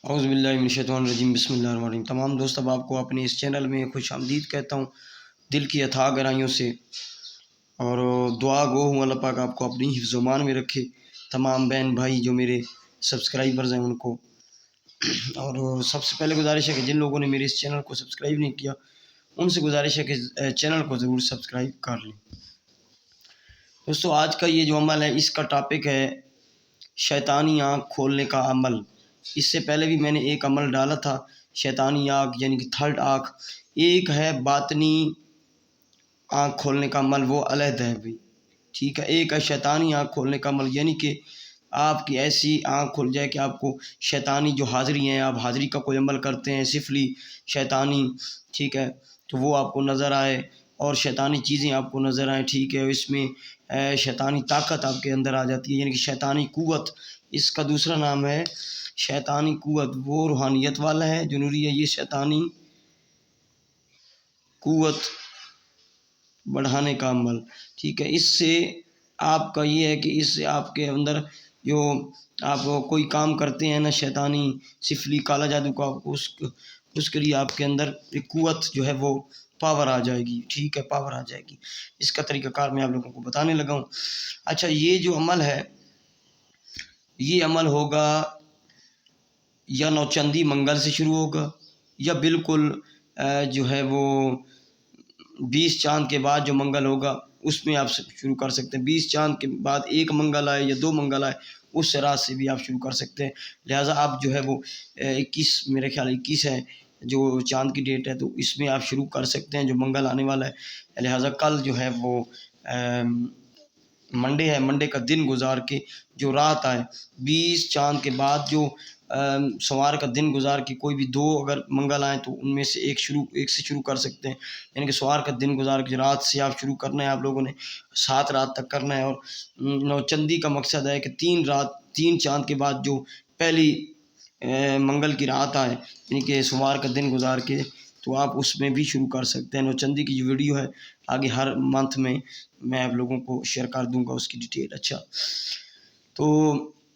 اعوذ باللہ من الشیطان الرجیم، بسم اللہ الرحمن الرحیم۔ تمام دوست اب آپ کو اپنے اس چینل میں خوش آمدید کہتا ہوں دل کی اتھاہ گہرائیوں سے، اور دعا گو ہوں اللہ پاک آپ کو اپنی حفظ و امان میں رکھے۔ تمام بہن بھائی جو میرے سبسکرائبرز ہیں ان کو، اور سب سے پہلے گزارش ہے کہ جن لوگوں نے میرے اس چینل کو سبسکرائب نہیں کیا ان سے گزارش ہے کہ چینل کو ضرور سبسکرائب کر لیں۔ دوستو آج کا یہ جو عمل ہے اس کا ٹاپک ہے شیطانی آنکھ کھولنے کا عمل۔ اس سے پہلے بھی میں نے ایک عمل ڈالا تھا شیطانی آنکھ یعنی کہ تھرڈ آنکھ، ایک ہے باطنی آنکھ کھولنے کا عمل، وہ علیحدہ ہے بھائی، ٹھیک ہے۔ ایک ہے شیطانی آنکھ کھولنے کا عمل، یعنی کہ آپ کی ایسی آنکھ کھل جائے کہ آپ کو شیطانی جو حاضری ہیں، آپ حاضری کا کوئی عمل کرتے ہیں سفلی شیطانی، ٹھیک ہے، تو وہ آپ کو نظر آئے اور شیطانی چیزیں آپ کو نظر آئیں، ٹھیک ہے۔ اس میں شیطانی طاقت آپ کے اندر آ جاتی ہے، یعنی کہ شیطانی قوت، اس کا دوسرا نام ہے شیطانی قوت۔ وہ روحانیت والا ہے جو نوری ہے، یہ شیطانی قوت بڑھانے کا عمل، ٹھیک ہے۔ اس سے آپ کا یہ ہے کہ اس سے آپ کے اندر جو آپ کوئی کام کرتے ہیں نا شیطانی سفلی کالا جادو کا، اس کے لیے آپ کے اندر ایک قوت جو ہے وہ پاور آ جائے گی، ٹھیک ہے، پاور آ جائے گی۔ اس کا طریقہ کار میں آپ لوگوں کو بتانے لگا ہوں۔ اچھا، یہ جو عمل ہے یہ عمل ہوگا یا نوچندی منگل سے شروع ہوگا، یا بالکل جو ہے وہ 20 چاند کے بعد جو منگل ہوگا اس میں آپ شروع کر سکتے ہیں۔ 20 چاند کے بعد ایک منگل آئے یا 2 منگل آئے اس رات سے بھی آپ شروع کر سکتے ہیں۔ لہٰذا آپ جو ہے وہ 21، میرے خیال 21 ہے جو چاند کی ڈیٹ ہے، تو اس میں آپ شروع کر سکتے ہیں جو منگل آنے والا ہے۔ لہٰذا کل جو ہے وہ منڈے ہے، منڈے کا دن گزار کے جو رات آئے 20 چاند کے بعد جو سوار کا دن گزار کے کوئی بھی 2 اگر منگل آئیں تو ان میں سے ایک سے شروع کر سکتے ہیں، یعنی کہ سوار کا دن گزار کے رات سے آپ شروع کرنا ہے، آپ لوگوں نے 7 رات تک کرنا ہے۔ اور نوچندی کا مقصد ہے کہ 3 چاند کے بعد جو پہلی منگل کی رات آئے، یعنی کہ سوار کا دن گزار کے، تو آپ اس میں بھی شروع کر سکتے ہیں۔ نوچندی کی جو ویڈیو ہے آگے ہر منتھ میں آپ لوگوں کو شیئر کر دوں گا اس کی ڈیٹیل۔ اچھا، تو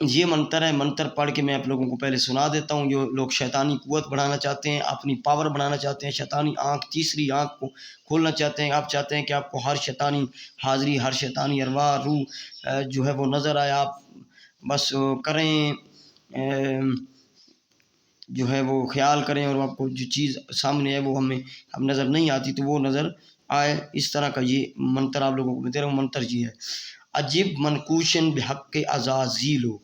یہ منتر ہے، منتر پڑھ کے میں آپ لوگوں کو پہلے سنا دیتا ہوں۔ جو لوگ شیطانی قوت بڑھانا چاہتے ہیں، اپنی پاور بڑھانا چاہتے ہیں، شیطانی آنکھ، تیسری آنکھ کو کھولنا چاہتے ہیں، آپ چاہتے ہیں کہ آپ کو ہر شیطانی حاضری، ہر شیطانی ارواح روح جو ہے وہ نظر آئے، آپ بس کریں، جو ہے وہ خیال کریں، اور آپ کو جو چیز سامنے ہے وہ ہمیں اب نظر نہیں آتی تو وہ نظر آئے، اس طرح کا یہ منتر آپ لوگوں کو میں دے رہا ہوں۔ منتر یہ ہے: عجب منقوشن بحق عزازیلو،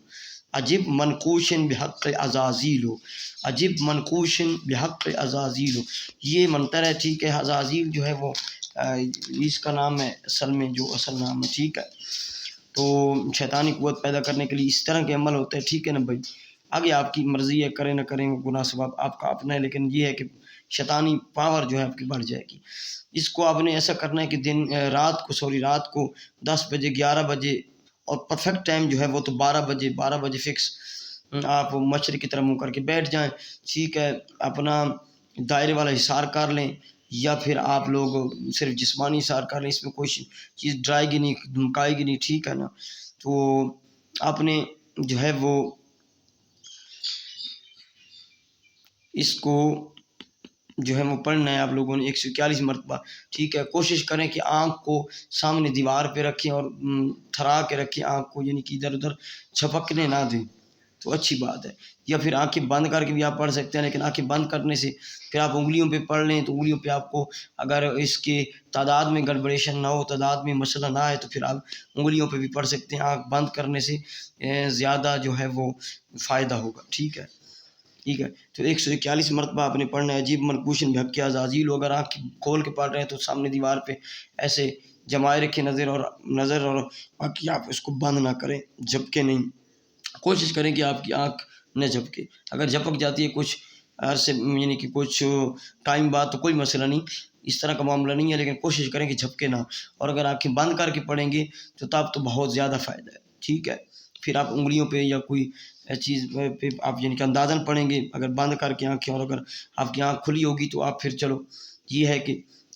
عجب منقوشن بحق عزازیلو، عجب منقوشن بحق عزازیلو، یہ منتر ہے، ٹھیک ہے۔ عزازیل جو ہے وہ اس کا نام ہے اصل میں، جو اصل نام ہے، ٹھیک ہے۔ تو شیطانی قوت پیدا کرنے کے لیے اس طرح کے عمل ہوتے ہیں، ٹھیک ہے نا بھائی۔ آگے آپ کی مرضی ہے، کریں نہ کریں، گناہ ثواب آپ کا اپنا ہے، لیکن یہ ہے کہ شیطانی پاور جو ہے آپ کی بڑھ جائے گی۔ اس کو آپ نے ایسا کرنا ہے کہ رات کو 10 بجے 11 بجے، اور پرفیکٹ ٹائم جو ہے وہ تو 12 بجے فکس آپ مشرق کی طرف منہ کر کے بیٹھ جائیں، ٹھیک ہے۔ اپنا دائرے والا حصار کر لیں، یا پھر آپ لوگ صرف جسمانی حصار کر لیں، اس میں کوئی چیز ڈرائے گی نہیں، دھمکائے گی نہیں، ٹھیک ہے نا۔ تو آپ نے جو ہے وہ اس کو جو ہے وہ پڑھنا ہے آپ لوگوں نے 141 مرتبہ، ٹھیک ہے۔ کوشش کریں کہ آنکھ کو سامنے دیوار پہ رکھیں اور تھرا کے رکھیں آنکھ کو، یعنی کہ ادھر ادھر چھپکنے نہ دیں، تو اچھی بات ہے۔ یا پھر آنکھیں بند کر کے بھی آپ پڑھ سکتے ہیں، لیکن آنکھیں بند کرنے سے پھر آپ انگلیوں پہ پڑھ لیں تو انگلیوں پہ آپ کو اگر اس کے تعداد میں گڑبڑیشن نہ ہو، تعداد میں مسئلہ نہ آئے، تو پھر آپ انگلیوں پہ بھی پڑھ سکتے ہیں۔ آنکھ بند کرنے سے زیادہ جو ہے وہ فائدہ ہوگا، ٹھیک ہے، ٹھیک ہے۔ تو 141 مرتبہ آپ نے پڑھنا ہے عجیب منقوشن بحق عزازیل۔ اگر آنکھ کھول کے پڑھ رہے ہیں تو سامنے دیوار پہ ایسے جمائے رکھیں نظر، اور باقی آپ اس کو بند نہ کریں، جھپکے نہیں، کوشش کریں کہ آپ کی آنکھ نہ جھپکے۔ اگر جھپک جاتی ہے کچھ عرصے، یعنی کہ کچھ ٹائم بعد، تو کوئی مسئلہ نہیں، اس طرح کا معاملہ نہیں ہے، لیکن کوشش کریں کہ جھپکے نہ۔ اور اگر آنکھیں بند کر کے پڑھیں گے تو تب تو بہت زیادہ فائدہ ہے، ٹھیک ہے۔ پھر آپ انگلیوں پہ یا کوئی چیز پہ آپ یعنی کہ اندازاً پڑھیں گے اگر بند کر کے آنکھیں، اور اگر آپ کی آنکھ کھلی ہوگی تو آپ پھر چلو یہ ہے کہ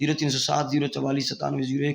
0307044971।